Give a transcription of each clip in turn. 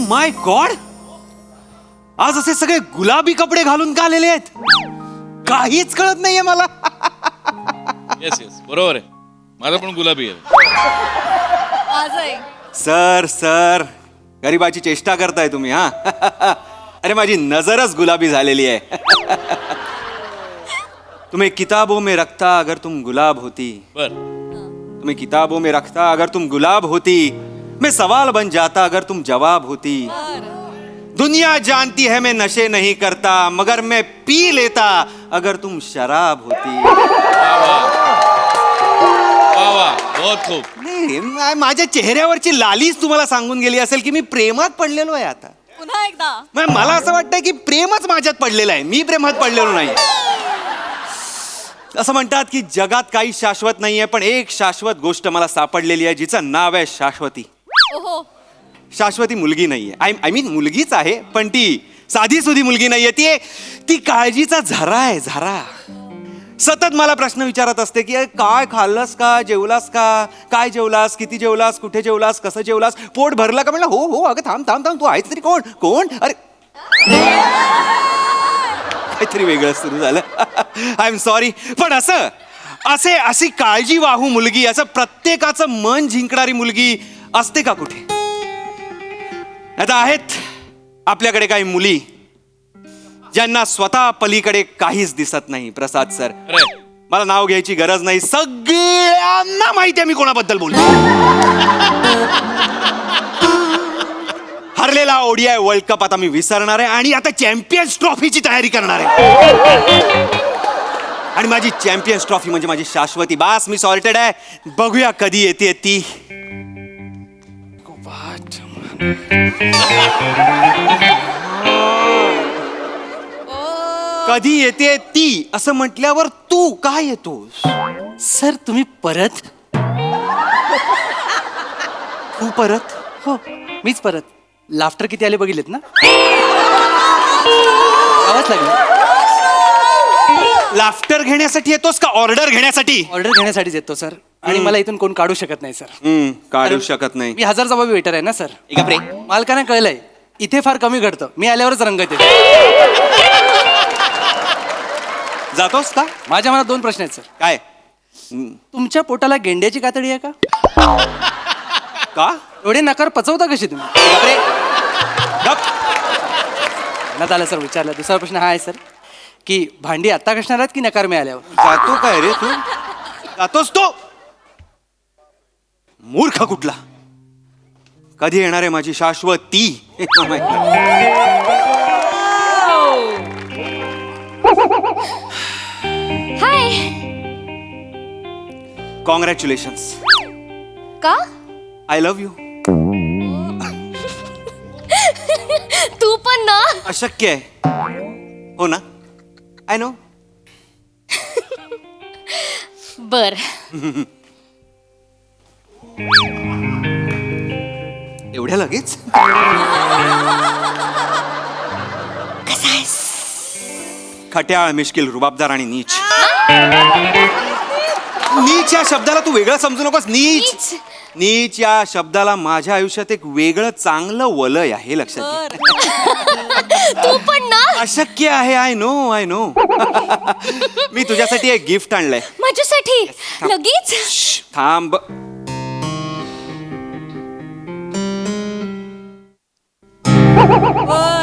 माय God, आज असे सगळे गुलाबी कपडे घालून का आलेले आहेत? काहीच कळत नाहीये मला. येस येस बरोबर आहे, माझा पण गुलाबी आहे. सर सर, गरीबाची चेष्टा करताय तुम्ही हा? अरे माझी नजरच गुलाबी झालेली आहे. तुम्हें किताबों में रखता अगर तुम गुलाब होती, बर तुम्हें किताबों में रखता अगर तुम गुलाब होती, मैं सवाल बन जाता अगर तुम जवाब होती. दुनिया जानती है मैं नशे नहीं करता, मगर मैं पी लेता अगर तुम शराब होती. वा वा बहुत खूप. नाही, माझ्या चेहऱ्यावरची लालीच तुम्हाला सांगून गेली असेल की मी प्रेमात पडलेलो आहे आता. पुन्हा एकदा मला असं वाटतंय की प्रेमच माझ्यात पडलेलं आहे, मी प्रेमात पडलेलो नाही. असं म्हणतात की जगात काही शाश्वत नाहीये, पण एक शाश्वत गोष्ट मला सापडलेली आहे जिचं नाव आहे शाश्वती. ओहो, शाश्वती मुलगी नाहीये, आय मीन मुलगीच आहे, पण ती साधी सुधी मुलगी नाहीये. ती काळजीचा झरा आहे, झरा. सतत मला प्रश्न विचारत असते की काय खाल्लंस का, जेवलास का, काय जेवलास, किती जेवलास, कुठे जेवलास, कसं जेवलास, पोट भरलं का? म्हणलं हो हो. अगं थांब थांब थांब, तू आहेस तरी कोण कोण? अरे काहीतरी वेगळं सुरू झालं. आय एम सॉरी, पण अशी काळजी वाहू मुलगी, असं प्रत्येकाचं मन जिंकणारी मुलगी असते का कुठे? आता आहेत आपल्याकडे काही मुली ज्यांना स्वतः पलीकडे काहीच दिसत नाही. प्रसाद सर, मला नाव घ्यायची गरज नाही, सगळ्यांना माहिती आहे मी कोणाबद्दल बोलतो. हरलेला ओडीआय वर्ल्ड कप आता मी विसरणार आहे आणि आता चॅम्पियन्स ट्रॉफीची तयारी करणार आहे. आणि माझी चॅम्पियन्स ट्रॉफी म्हणजे माझी शाश्वती. बास, मी सॉर्टेड आहे. बघूया कधी येते ती. कधी येते ती असं म्हटल्यावर तू काय येतोस? सर तुम्ही परत? तू परत? हो मीच परत. लाफ्टर किती आले बघितलेत ना? आवाज लागला. लाफ्टर घेण्यासाठी येतोस का ऑर्डर घेण्यासाठी? ऑर्डर घेण्यासाठीच येतो सर, आणि मला इथून कोण काढू शकत नाही सर. काढू शकत नाही. मी 1000 जबाबी वेटर आहे ना सर. बापरे. मालकाने कळलंय इथे फार कमी घडतं, मी आल्यावरच रंगत येते. जातोस का? माझ्या मनात 2 प्रश्न आहेत सर. काय? तुमच्या पोटाला गेंड्याची कातडी आहे का? का? एवढे नकार पचवता कशी तुम्ही? बापरे. गप. मनात आलं सर, विचारलं. दुसरा प्रश्न हा आहे सर की भांडी आत्ता घासणार आहेत की नकार मिळाल्यावर? जातो काय रे तू? जातोस तो मूर्ख कुठला? कधी येणार आहे माझी शाश्वती? हाय. कॉंग्रॅच्युलेशन्स. का? I love you. तू पण ना? अशक्य आहे. हो ना? I know. बर. एवढ्या लगेच? खट्याळ, मिश्किल, रुबाबदार आणि नीच. नीच या शब्दाला तू वेगळं समजू नकोस. नीच नीच या शब्दाला माझ्या आयुष्यात एक वेगळं चांगलं वलय आहे, लक्षात घे. तू पण ना? अशक्य आहे. I know I know. मी तुझ्यासाठी एक गिफ्ट आणलंय. माझ्यासाठी? लगेच? थांब.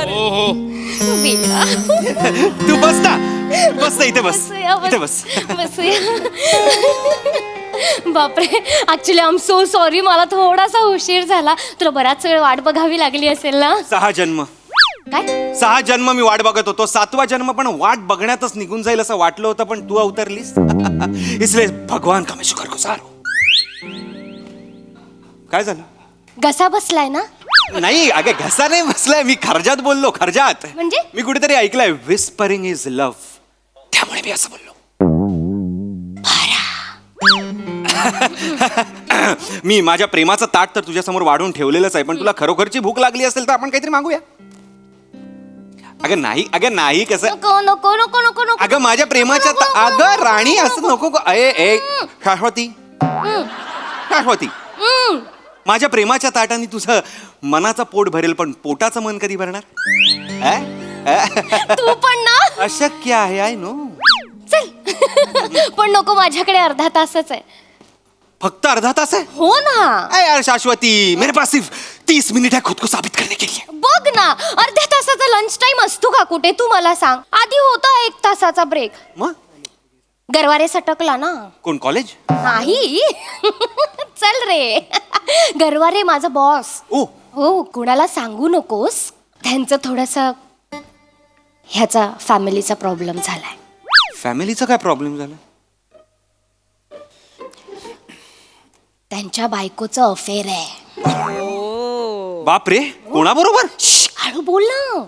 हो हो वेडा. तू बस ना, बस ना, इथे बस, बसूया, इथे बस. बसूया. बापरे, actually I am so sorry, मला थोडासा उशीर झाला. तुला बराच वेळ वाट बघावी लागली असेल ना? 6 जन्म. काय? 6 जन्म मी वाट बघत होतो. 7वा जन्म पण वाट बघण्यातच निघून जाईल असं वाटलं होतं, पण तू अवतरलीस. इसलिए भगवान का मैं शुक्रगुजार हूं. काय झालं? घसा बसलाय ना? नाही अगं, घसा नाही बसलाय. मी खर्जात बोललो. खर्जात म्हणजे? मी कुठेतरी ऐकलंय विस्परिंग इज लव्ह, त्यामुळे मी असं बोललो. मी माझ्या प्रेमाचं ताट तर तुझ्या समोर वाढून ठेवलेलंच आहे, पण तुला खरोखरची भूक लागली असेल तर आपण काहीतरी मागूया. अगं नाही कसं? नको नको नको नको नको. अगं माझ्या प्रेमाच्या अगं राणी असं नको. ए शाश्वती, शाश्वती माझ्या प्रेमाच्या ताटाने तुझं मनाचं पोट भरेल, पण पोटाचं मन कधी भरणार? तू पण ना. अशक्य आहे, आय नो. चल पण नको, माझ्याकडे अर्धा तासच आहे. फक्त अर्धा तास आहे? हो ना. अरे यार शाश्वती, मेरे पास सिर्फ 30 मिनिट है खुद को साबित करने के लिए. बघ ना, अर्ध्या तासाचा लंच टाइम असतो का कुठे? तू मला सांग. आधी होता 1 तासाचा ब्रेक. मग गरवारे सटकला ना. कोण, कॉलेज? नाही. चल रे. गरवारे माझा बॉस. ओ, हो, कुणाला सांगू नकोस. त्यांचं थोडस ह्याचा फॅमिलीचा प्रॉब्लेम झालाय. फॅमिलीचा काय प्रॉब्लेम झाला? त्यांच्या बायकोचं अफेअर आहे. बापरे, कोणाबरोबर? हळू बोल ना,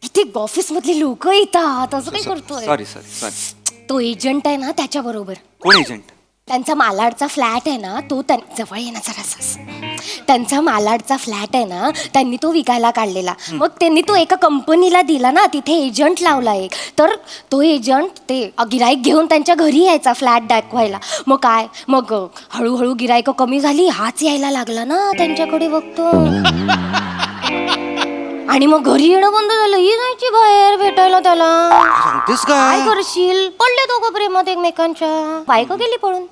इथे ऑफिस मधली लोक येतात. असं काय करतोय? Sorry sorry sorry. तो एजंट आहे ना, त्याच्या बरोबर. कोण एजंट? त्यांचा मालाडचा फ्लॅट आहे ना, तो जवळ ये ना जरा. त्यांचा मालाडचा फ्लॅट आहे ना, त्यांनी तो विकायला काढलेला. मग त्यांनी तो एका कंपनीला दिला ना, तिथे एजंट लावला एक. तर तो एजंट ते गिराईक घेऊन त्यांच्या घरी यायचा फ्लॅट दाखवायला. मग हळूहळू गिराईक कमी झाली, हाच यायला लागला ना त्यांच्याकडे बघतो. आणि मग घरी येणं बंद झालं. ही जायची बाहेर भेटायला त्याला. सांगतेस काय काय? करशील? पडले दोघं प्रेमात एकमेकांच्या. बायको गेली पळून.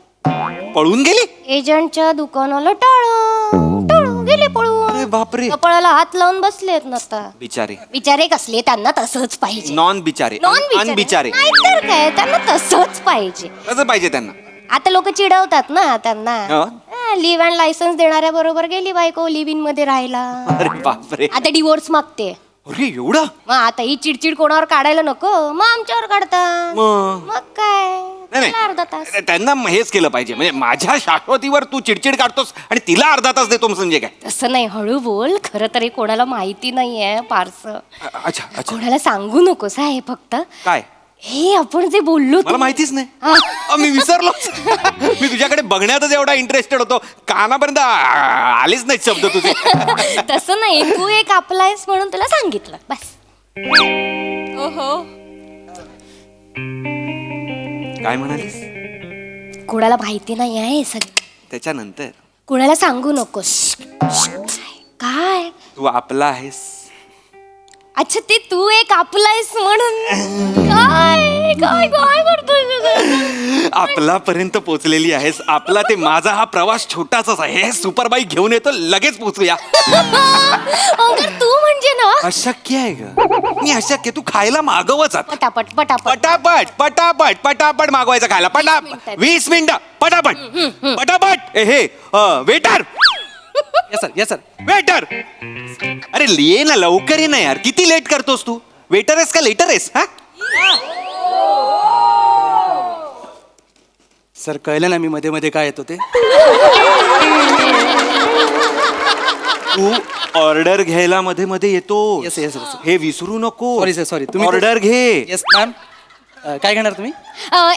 पळून गेली? एजंटच्या दुकानाला टाळं गेले पळून. अरे बापरे. कपाळाला हात लावून बसलेत ना आता. बिचारे. बिचारे कसले? त्यांना तसंच पाहिजे. नॉन बिचारे. नॉन बिचारे. नाहीतर काय, त्यांना तसंच पाहिजे. कसं पाहिजे त्यांना? आता लोक चिडवतात ना त्यांना. हो. लिव्ह अँड लायसन्स देणाऱ्या बरोबर गेली बायको लिव्ह इन मध्ये राहायला. अरे बापरे. आता डिवोर्स मागते. अरे एवढा? मग आता ही चिडचिड कोणावर काढायला नको, मग आमच्यावर काढतात. मग काय, नाही चला अर्धा तास. नाही, त्यांना हेच केलं पाहिजे. म्हणजे माझ्या शाश्वतीवर तू चिडचिड काढतोस आणि तिला अर्धा तास देतो म्हणजे काय? तसं नाही, हळू बोल. खरं तरी कोणाला माहिती नाहीये फारस. अच्छा अच्छा. कोणाला सांगू नकोस हे फक्त. काय? हे आपण जे बोललो मला माहितीच नाही. हा. मी विसरलो. मी तुझ्याकडे बघण्यातच एवढा इंटरेस्टेड होतो, कानापर्यंत आलीच नाही शब्द तुझे. तसं नाही, तू एक आपलायस म्हणून तुला सांगितलं बस. काय म्हणालीस? कोणाला माहिती नाही आहे सगळं. त्याच्यानंतर कोणाला सांगू नकोस. काय? तू आपला आहेस. अच्छा, ते तू एक आपलायस म्हणून. काय काय काय करतोय? आपलापर्यंत पोहोचलेली आहेस. आपला ते माझा हा प्रवास छोटासाच आहे. सुपर बाईक घेऊन येतो, लगेच पोहोचूया. अगं तू म्हणजे ना अशक्य आहे ग. मी अशक्य. तू खायला मागवच आता. पटापट पटापट. पटापट पटापट पटापट मागवायचं खायला. 20 मिनिटं पटापट पटापट. हे वेटर. Yes sir. वेटर, अरे ये ना, लवकर ये ना यार. किती लेट करतोस तू? वेटर आहेस का लेटर आहेस? हा, सर कळलं ना मी मध्ये मध्ये काय येतो ते. तू ऑर्डर घ्यायला मध्ये मध्ये येतो. Yes, yes, yes. हे विसरू नको. Sorry sir sorry. तुम्ही ऑर्डर घे. Yes ma'am. काय घेणार तुम्ही?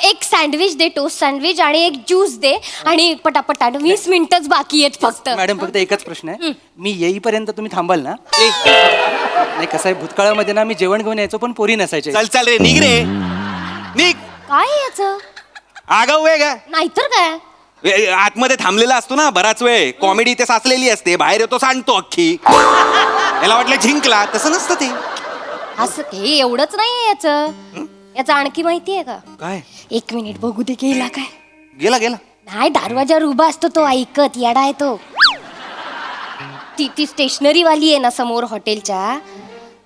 एक सँडविच दे, टोस्ट सँडविच, आणि एक ज्यूस दे. आणि पटापट 20 मिनिटच बाकी आहेत फक्त. मॅडम फक्त एकच प्रश्न आहे, मी येईपर्यंत तुम्ही थांबाल ना? नाही, कसं आहे, भूतकाळामध्ये ना मी जेवण घेऊन यायचो पण पोरी नसायचे. चल चल रे, निघ रे, निघ. काय याचं? आगाऊ आहे का? नाहीतर काय. आतमध्ये थांबलेला असतो ना बराच वेळ. कॉमेडी इथे साचलेली असते, बाहेर येतो सांगतो अख्खी. याला वाटलं जिंकला, तसं नसतं ते. असं हे एवढंच नाही याचं. याचं आणखी माहिती आहे का? काय? 1 मिनिट बघू दे. गेला काय? गेला गेला. नाही, दरवाजावर उभा असतो तो ऐकत. येडा आहे तो. ती स्टेशनरी वाली आहे ना समोर हॉटेलच्या,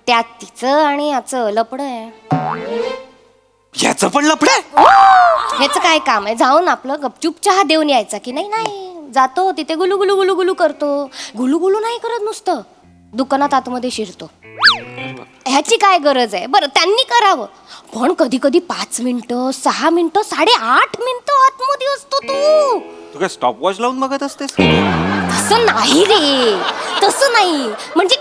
त्यात तिचं आणि याचं लपड आहे. याचं पण लफड आहे. ह्याचं काय काम आहे? जाऊन आपलं गपचूप चहा देऊन यायचा की नाही? नाही, जातो तिथे गुलू गुलू गुलू गुलू करतो. गुलू गुलू नाही करत, नुसतं दुकानात आतमध्ये शिरतो. ह्याची काय गरज आहे? बरं, त्यांनी करावं, पण कधी कधी 5 मिनिटं, 6 मिनिटं, 8.5 मिनिटं आतमध्ये असतो तू. तू काय स्टॉप वॉच लावून बघत असतेस? तसं नाही रे, तसं नाही. म्हणजे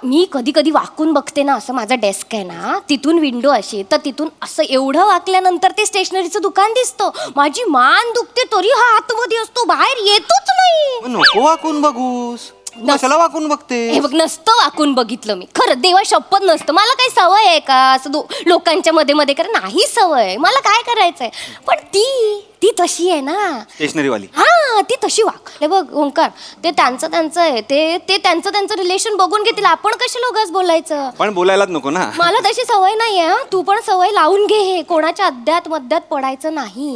मी कधी कधी वाकून बघते ना, असं माझा डेस्क आहे ना, तिथून विंडो अशी, तर तिथून असं एवढं वाकल्यानंतर ते स्टेशनरीचं दुकान दिसतं. माझी मान दुखते तरी हा आतमध्ये असतो, बाहेर येतोच नाही. मग नको वाकून बघूस. कशाला वाकून बघते? हे बघ, नसतं वाकून बघितलं मी. खरं देवा शपथ नसतं. मला काही सवय आहे का असं लोकांच्या मध्ये मध्ये नाही सवय. मला काय करायचंय, पण ती तशी आहे ना स्टेशनरी वाली. हा, ना ती तशी वाग. हे बघ ओंकार, ते त्यांचं आहे, ते त्यांचं रिलेशन बघून घेतील, आपण कशाला उगाच बोलायचं. पण बोलायलाच नको ना. मला तशी सवय नाहीये हा. तू पण सवय लावून घे. हे कोणाच्या अद्यात मध्यात पडायचं नाही.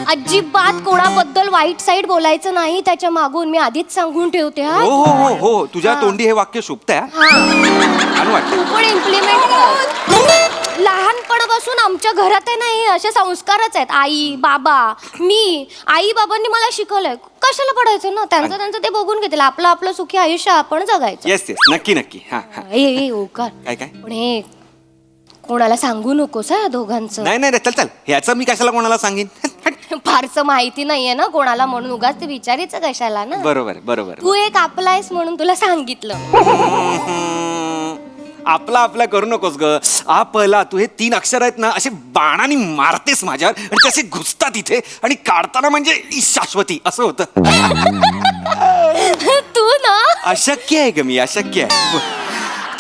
अजिबात कोणाबद्दल वाईट साईड बोलायचं नाही त्याच्या मागून. मी आधीच सांगून ठेवते हा. हो हो हो हो, तुझ्या तोंडी हे वाक्य शोभतंय. छान वाटतं. तू पण इम्प्लिमेंट कर. लहानपणापासून आमच्या घरात आहे नाही असे संस्कारच आहेत. आई बाबा मी आई बाबांनी मला शिकवलंय कशाला पडायचं ना. त्यांचं ते बघून घेतील. आपलं सुखी आयुष्य आपण जगायचं. येस येस, नक्की नक्की. हा हा. ए ओकार, काय काय? पण हे कोणाला सांगू नकोस हा दोघांचं. नाही नाही चल चल, ह्याचं मी कशाला कोणाला सांगेन. फारसं माहिती नाहीये ना कोणाला, म्हणून उगाच ते विचारायचं कशाला ना. बरोबर बरोबर. तू एक आपलायस म्हणून तुला सांगितलं. आपला आपला करू नकोस ग. आपला तू हे 3 अक्षर आहेत ना असे बाणाने मारतेस माझ्यावर आणि तसे घुसतात इथे आणि काढताना म्हणजे शाश्वती असं होतं. तू ना अशक्य आहे ग मी, अशक्य आहे.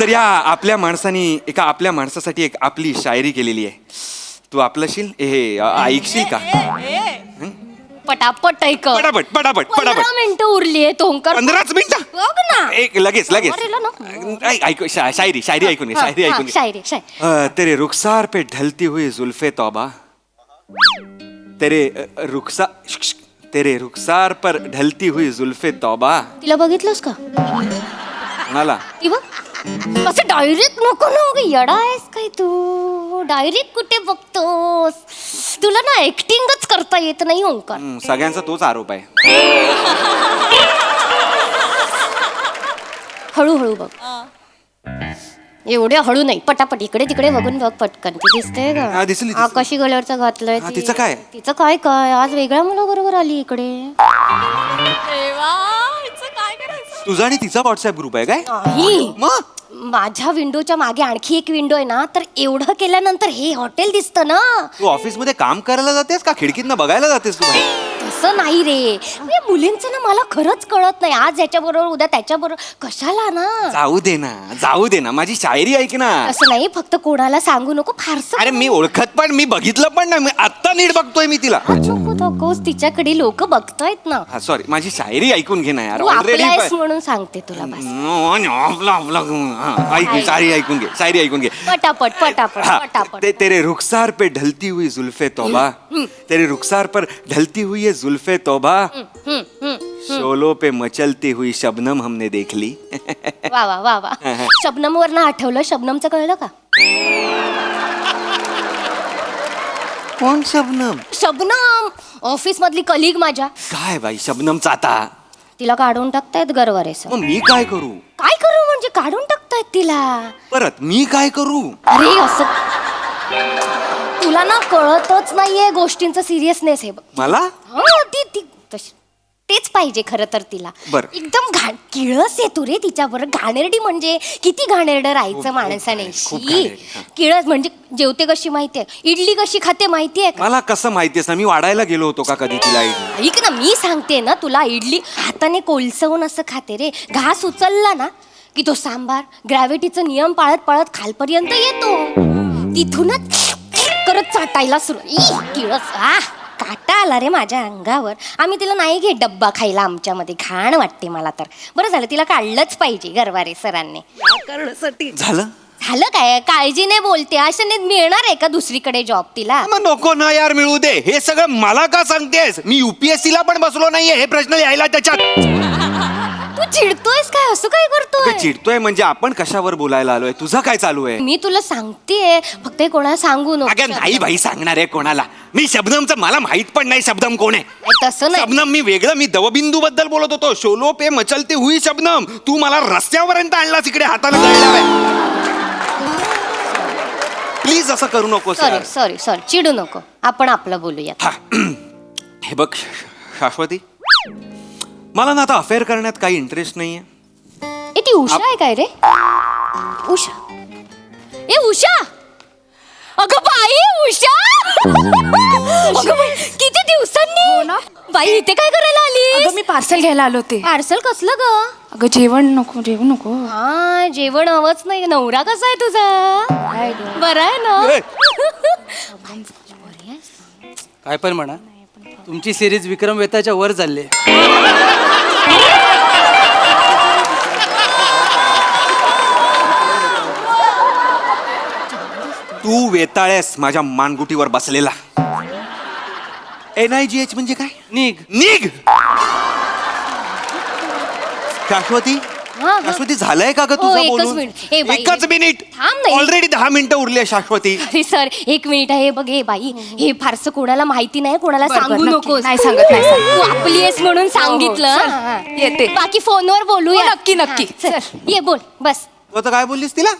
तर या आपल्या माणसानी एका आपल्या माणसासाठी एक आपली शायरी केलेली आहे. तू आपलंशील हे ऐकशील का? पटापट ऐक. पटापट पटापट 15 पटापट. मिनिटं उरली आहे तोंकर. 15च मिनिटं. बघ ना. एक लगेच लगेच. अरे नको. ऐकू शायरी शायरी ऐकून घे, शायरी ऐकून घे. शायरी. तेरे रुखसार पे ढलती हुई जुल्फे तौबा, तेरे रुखसार पर ढलती हुई जुल्फे तौबा. तिला बघितलंस का? कोणाला? ती बघ असं डायरेक्ट नको ना. येडा आहेस काय तू? डायरेक्ट कुठे बघतोस? तुला ना ऍक्टिंगच करता येत नाही ओंकार. सगळ्यांचा तोच आरोप आहे. हळूहळू बघ. एवढ्या हळू नाही, पटापट इकडे तिकडे बघून बघ पटकन. ती दिसते हा, का? दिसली. आकाशी कलरचं घातलंय हा, ती. तिचं काय? तिचं काय काय आज वेगळ्या मुलाबरोबर आली इकडे. तुझा आणि तिचा व्हॉट्सअप ग्रुप आहे काय? नाही, मग माझ्या विंडोच्या मागे आणखी एक विंडो आहे ना, तर एवढं केल्यानंतर हे हॉटेल दिसतं ना. तू ऑफिस मध्ये काम करायला जातेस का खिडकीतनं बघायला जातेस तू? तसं नाही रे. या मुलींचं ना मला खरंच कळत नाही. आज याच्याबरोबर उद्या त्याच्याबरोबर कशाला ना. जाऊ दे ना माझी शायरी ऐक ना. असं नाही, फक्त कोणाला सांगू नको फारसं. अरे मी ओळखत पण, मी बघितलं पण नाही. मी आत्ता नीट बघतोय मी तिला. नको नकोस, तिच्याकडे लोक बघतायत ना. हा सॉरी, माझी शायरी ऐकून घे ना यार. तू आपला आहेस म्हणून सांगते तुला बस. शायरी ऐकून घे, शायरी ऐकून घे. पटापट पटापट हाँ, पटापट. तेरे रुखसार पे ढलती हुई जुल्फे तौबा, तेरे रुखसार पर ढलती हुई ये जुल्फे तौबा, शोलों पे मचलती हुई शबनम हमने देख ली. वा वा वा वा. शबनम वरनं आठवलं. शबनमचं कळलं का? कोण शबनम? शबनम ऑफिस मधली कलिग माझ्या. काय बाई शबनमचा आता? तिला काढून टाकतायत गरवारे सर. मग मी काय करू? काय करू म्हणजे काढून टाकतायत तिला. परत मी काय करू? अरे असं तुला ना कळतच नाहीये गोष्टींचा सिरियसनेस आहे. मला हा, ती तेच पाहिजे खरं तर तिला. बरं. एकदम किळस आहे तू रे तिच्याबरोबर. घाणेरडी म्हणजे किती घाणेरडं राहायचं माणसाने. खूप शी. घाणेरडी, हा. किळस म्हणजे जेवते कशी माहितीये, इडली कशी खाते माहितीये का? मला कसं माहितीये ना, मी वाढायला गेलो होतो का कधी तिला? ऐक ना, मी सांगते ना तुला, इडली हाताने कोलसवून असं खाते रे. घास उचलला ना की तो सांबार ग्रॅव्हिटीचा नियम पाळत पाळत खालपर्यंत येतो. तिथूनच करत चाटायला सुरू. किळस. काटा आला रे माझ्या अंगावर. आम्ही तिला नाही घेत डब्बा खायला आमच्यामध्ये. घाण वाटते मला तर. बरं झालं तिला काढलंच पाहिजे गरवारे सरांनी. झालं. झालं काय? काळजीने बोलते. अशाने मिळणार आहे का दुसरीकडे जॉब तिला? मग नको ना यार मिळू दे. हे सगळं मला का सांगतेस? मी UPSC ला पण बसलो नाहीये हे प्रश्न यायला त्याच्यात. तू चिडतोयस काय? असं काय करतोय? चिडतोय म्हणजे आपण कशावर बोलायला आलोय? तुझं काय चालू आहे? मी तुला सांगतेय, फक्त हे कोणाला सांगू नको. अगं नाही भाई, सांगणार आहे कोणाला? मी शबनमचं मला माहित पण नाही शबनम कोण आहे. तसं नाही. शबनम मी वेगळं, मी दवबिंदू बद्दल बोलत होतो. शोलो पे मचलती हुई शबनम. तू मला रस्त्यापर्यंत आणलास इकडे हाताला गळल्यावर. प्लीज असं करू नको. सॉरी सॉरी सॉरी, चिडू नको. आपण आपलं बोलूया. हे बघ शाश्वती, मला ना आता अफेअर करण्यात काही इंटरेस्ट नाहीये. ए ती उषा आहे काय रे? उषा. ए उषा. अगं बाई उषा. अगं बाई, किती दिवसांनी. बाई इथे काय करायला आली? अगं मी पार्सल घ्यायला आलो होते. पार्सल कसलं ग? अगं जेवण नको. हा, जेवण हवंच नाही. नवरा कसा आहे तुझा? बरा आहे ना? ए, काय पण म्हणा, तुमची सिरीज विक्रम वेताच्या वर चालली आहे. तू वेताळ्यास माझ्या मानगुटीवर बसलेला. NIGH म्हणजे काय? निघ. निघ. शाश्वती हा, हा. शाश्वती झालंय का ग हो, तुझं एकच बोलून? मिनिट. ए बाई, एकच मिनिट. थांब ना. ऑलरेडी 10 मिनिटं उरली आहे शाश्वती. अरे सर एक मिनिट आहे बघ. हे बाई हे फारसं कोणाला माहिती नाही, कोणाला बरं, सांगू बरं, नक्की. नकोस. नाही सांगत, नाही सांगत. तू आपली आहेस म्हणून सांगितलं. चल, हा. येते. बाकी फोनवर बोलूया. हो, नक्की, नक्की. हा, चल. ये बोल बस. तू आता काय बोललीस तिला?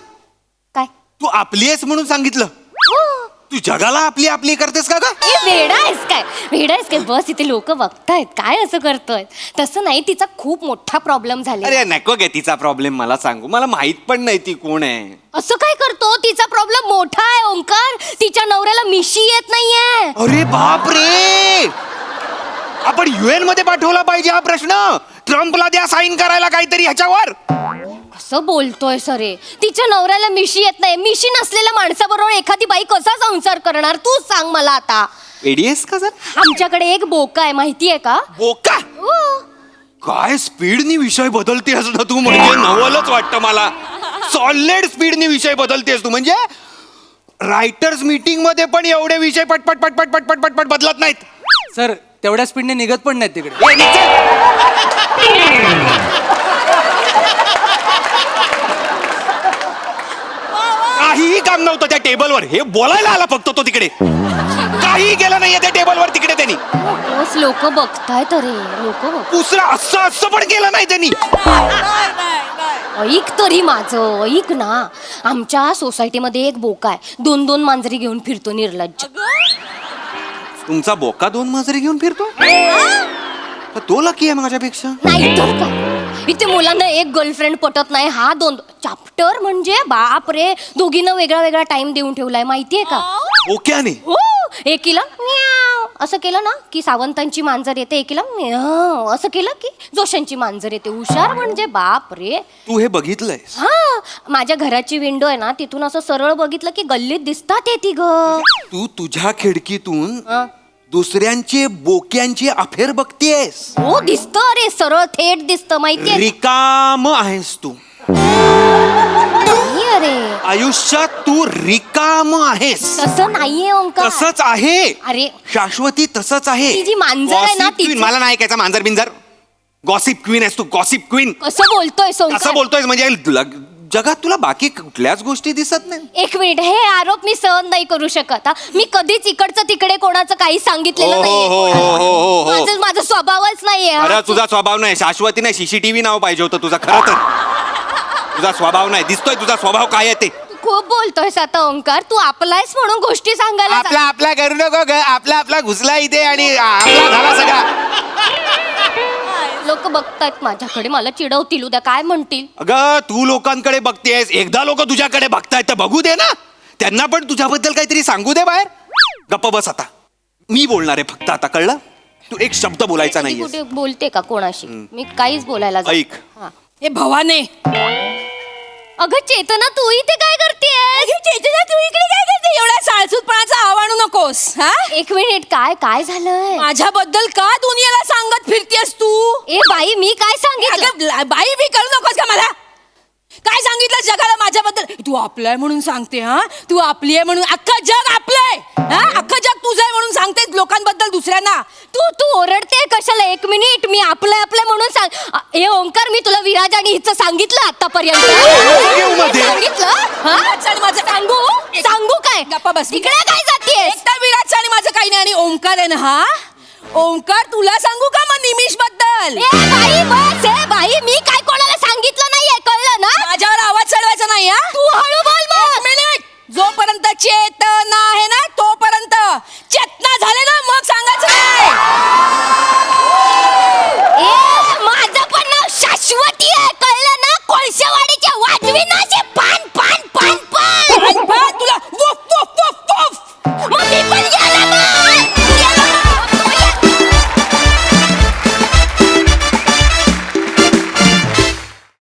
काय तू आपली आहेस म्हणून सांगितलं. हो. तू जगाला आपली आपली करतेस का ग? ए, वेडा आहेस काय? वेडा आहेस काय? बस इथे लोक बघतायत काय असं करतोय. तसं नाही, तिचा खूप मोठा प्रॉब्लेम झाला. अरे नको गे तिचा प्रॉब्लेम मला सांगू. मला माहित पण नाही ती कोण आहे. असं काय करतो? तिचा प्रॉब्लेम मोठा आहे ओंकार. तिच्या नवऱ्याला मिशी येत नाहीये. अरे बाप रे, आपण UN मध्ये पाठवला पाहिजे हा प्रश्न. ट्रम्पला द्या साईन करायला काहीतरी ह्याच्यावर. असं बोलतोय सरे. तिच्या नवऱ्याला मिशी येत नाही. मिशी नसलेल्या माणसाबरोबर एखादी बाई कसा संसार करणार तू सांग मला आता. एडीएस का जर आमच्याकडे एक बोका आहे माहितीये का? बोका. हो. काय स्पीडनी विषय बदलतेस ना तू. म्हणजे नवलच वाटतं मला. सॉलिड स्पीडनी विषय बदलतेस तू. म्हणजे रायटर्स मीटिंग मध्ये पण एवढे विषय पटपट पटपट पटपट पटपट बदलत नाहीत. सर तेवढ्या स्पीडने निघत पण नाहीत तिकडे. ए, निघ चल. काहीही काम नव्हतं त्या टेबलवर. हे बोलायला आला फक्त तो तिकडे. काही केलं नाहीये त्या टेबलवर तिकडे त्यांनी. बस लोक बघतायत रे. लोक दुसरं असं असं पण केलं नाही त्यांनी. ऐक तरी माझं ऐक ना. आमच्या सोसायटीमध्ये एक बोका आहे. 2-2 मांजरी घेऊन फिरतो निर्लज्ज. तुमचा बोका 2 मांजरी घेऊन फिरतो. तर तो लकी आहे माझ्यापेक्षा. नाही तर काय. इथे मुलांना एक गर्लफ्रेंड पटत नाही. हा 2 चॅप्टर म्हणजे बाप रे. दोघींना वेगळा वेगळा टाइम देऊन ठेवलाय माहितीये का? ओक्याने. हो. एकीला म्याव असं केलं ना की सावंतांची मांजर येते. एकीला म्याव असं केलं की जोशांची मांजर येते. हुशार म्हणजे बाप रे. तू हे बघितलंयस? हा माझ्या घराची विंडो आहे ना, तिथून असं सरळ बघितलं की गल्लीत दिसतात येते ग. तू तुझ्या खिडकीतून दुसऱ्यांचे बोक्यांची अफेर बघतेस. हो दिसत अरे. सरळ थेट दिसत माहितीये. रिकाम आहेस तू. नाही अरे आयुष्यात तू रिकाम आहेस. तसं नाहीये ओंकार. तसंच आहे. अरे शाश्वती तसंच आहे. ती जी मांजर आहे ना, Gossip queen. तिचं- मला नाही ऐकायचं मांजर बिंजर. गॉसिप क्वीन आहेस तू. Gossip queen. कसं बोलतोय असं ओंकार? बोलतोयस म्हणजे जगात तुला बाकी कुठल्याच गोष्टी दिसत नाही. एक मिनिट. हे आरोप मी सहन नाही करू शकत. हा. मी कधीच इकडचं तिकडे कोणाचं काही सांगितलेलं हो, नाहीये. हो, हो, हो, हो, हो. माझा स्वभावच नाहीये हा. अरे तुझा स्वभाव नाही. शाश्वती नाही. CCTV नाव पाहिजे होतं तुझा. खरं तर तुझा स्वभाव नाही. दिसतोय तुझा स्वभाव काय आहे ते. तू खूप बोलतोयस आता ओंकार. तू आपलायस म्हणून गोष्टी सांगायला आपला आपला करू नको ग. आपला आपला घुसला इथे आणि आपला झाला सगळा. लोक बघतायत माझ्याकडे. मला चिडवतील उद्या. काय म्हणतील? अगं तू लोकांकडे बघतेस. एकदा लोक तुझ्याकडे बघतायत तर बघू दे ना. त्यांना पण तुझ्याबद्दल काहीतरी सांगू दे बाहेर. गप्प बस आता. मी बोलणार आहे फक्त आता. कळलं? तू एक शब्द बोलायचा मी नाहीये. कुठे बोलते का कोणाशी? मी काहीच बोलायला जात- ऐक. हा. ए भवाने. अगं चेतना तू इथे काय करतेस? चेतना तू इकडे काय करते? एवढ्या साळसूतपणाचा आवाणू नकोस. हा एक मिनिट. काय झालंय? माझ्याबद्दल का दुनियाला सांगत फिरतेस तू? ए बाई मी काय सांगितलं? अगं, बाई बी करू नकोस का मला? काय सांगितलं जगाला माझ्याबद्दल? तू आपलं आहे म्हणून सांगते. हा तू आपली आहे म्हणून. अख्खं जग आपलंय. हा अख्खं जग तुझं आहे म्हणून सांगते लोकांबद्दल दुसऱ्यांना. तू ओरडते कशाला? एक मिनिट. मी आपलं म्हणून सांग. हे ओंकार मी तुला विराज आणि हिचं सांगितलं आतापर्यंत. मध्ये. सांगितलं? हा? चल माझं सांगू काय? गप्पा बस. इकडे काय जातेस? एकदा विराटचं आणि माझं काही नाही. आणि ओंकार आहे ना हा ओंकार तुला सांगू का मग निमिष बद्दल? ए बाई बस. ए बाई मी काय कोणाला सांगितलं नाहीये. कळलं ना? माझ्यावर आवाज चढवायचा नाही. हा तू हळू बोल